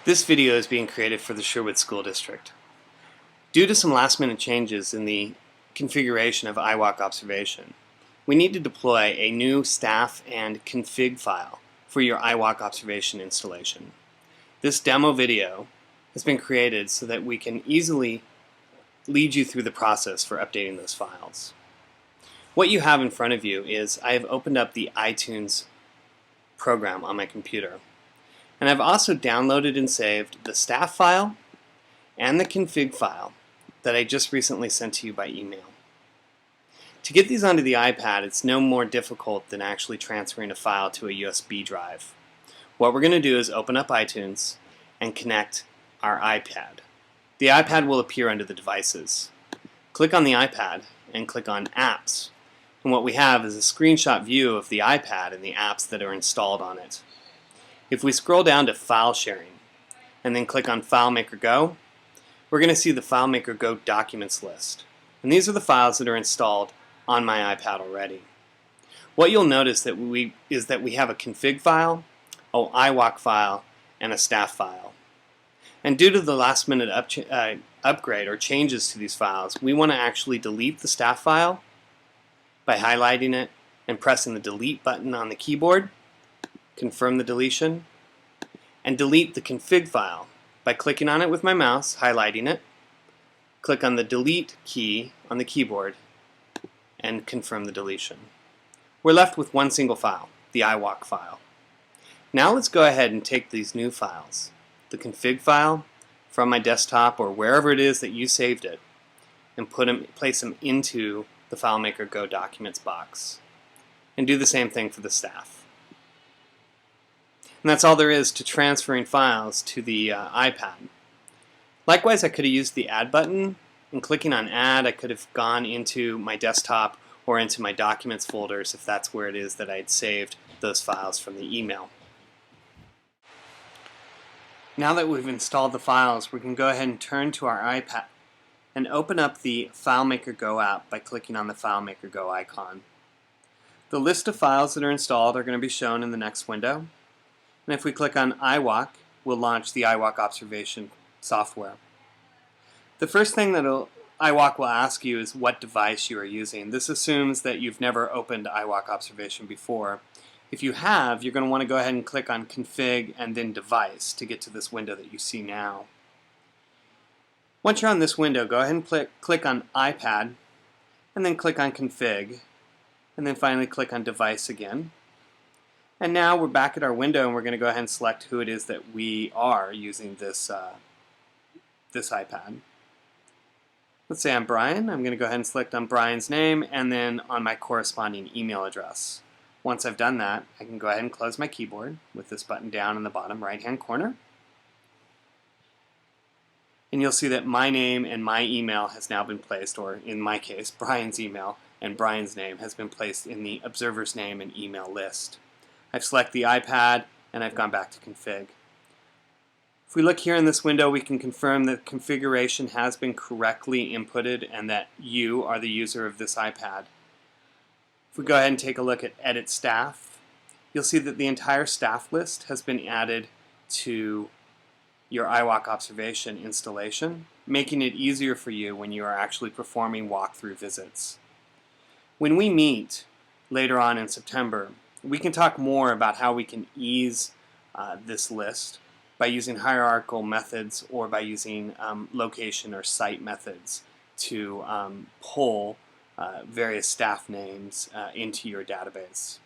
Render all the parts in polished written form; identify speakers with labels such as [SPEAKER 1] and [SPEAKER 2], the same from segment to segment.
[SPEAKER 1] This video is being created for the Sherwood School District. Due to some last-minute changes in the configuration of iWalk Observation, we need to deploy a new staff and config file for your iWalk Observation installation. This demo video has been created so that we can easily lead you through the process for updating those files. What you have in front of you is I have opened up the iTunes program on my computer. And I've also downloaded and saved the staff file and the config file that I just recently sent to you by email. To get these onto the iPad, it's no more difficult than actually transferring a file to a USB drive. What we're going to do is open up iTunes and connect our iPad. The iPad will appear under the devices. Click on the iPad and click on Apps. And what we have is a screenshot view of the iPad and the apps that are installed on it. If we scroll down to File Sharing and then click on FileMaker Go, we're going to see the FileMaker Go documents list. And these are the files that are installed on my iPad already. What you'll notice is that we have a config file, an iWalk file, and a staff file. And due to the last minute upgrade or changes to these files, we want to actually delete the staff file by highlighting it and pressing the delete button on the keyboard. Confirm the deletion, and delete the config file by clicking on it with my mouse, highlighting it, click on the delete key on the keyboard, and confirm the deletion. We're left with one single file, the iWalk file. Now let's go ahead and take these new files, the config file from my desktop or wherever it is that you saved it, and place them into the FileMaker Go Documents box. And do the same thing for the staff. And that's all there is to transferring files to the iPad. Likewise, I could have used the Add button, and clicking on Add, I could have gone into my desktop or into my Documents folders if that's where it is that I had saved those files from the email. Now that we've installed the files, we can go ahead and turn to our iPad and open up the FileMaker Go app by clicking on the FileMaker Go icon. The list of files that are installed are going to be shown in the next window. And if we click on iWalk, we'll launch the iWalk Observation software. The first thing that iWalk will ask you is what device you are using. This assumes that you've never opened iWalk Observation before. If you have, you're going to want to go ahead and click on Config and then Device to get to this window that you see now. Once you're on this window, go ahead and click on iPad and then click on Config and then finally click on Device again. And now we're back at our window and we're going to go ahead and select who it is that we are using this iPad. Let's say I'm Brian. I'm going to go ahead and select on Brian's name and then on my corresponding email address. Once I've done that, I can go ahead and close my keyboard with this button down in the bottom right-hand corner. And you'll see that my name and my email has now been placed, or in my case, Brian's email and Brian's name has been placed in the observer's name and email list. I've selected the iPad and I've gone back to config. If we look here in this window, we can confirm that configuration has been correctly inputted and that you are the user of this iPad. If we go ahead and take a look at Edit Staff, you'll see that the entire staff list has been added to your iWalk Observation installation, making it easier for you when you are actually performing walkthrough visits. When we meet later on in September, we can talk more about how we can ease this list by using hierarchical methods or by using location or site methods to pull various staff names into your database.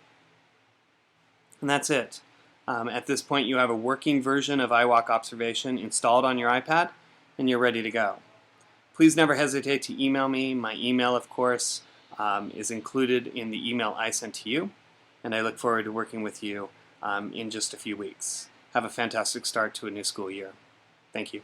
[SPEAKER 1] And that's it. At this point, you have a working version of iWalk Observation installed on your iPad and you're ready to go. Please never hesitate to email me. My email, of course, is included in the email I sent to you. And I look forward to working with you in just a few weeks. Have a fantastic start to a new school year. Thank you.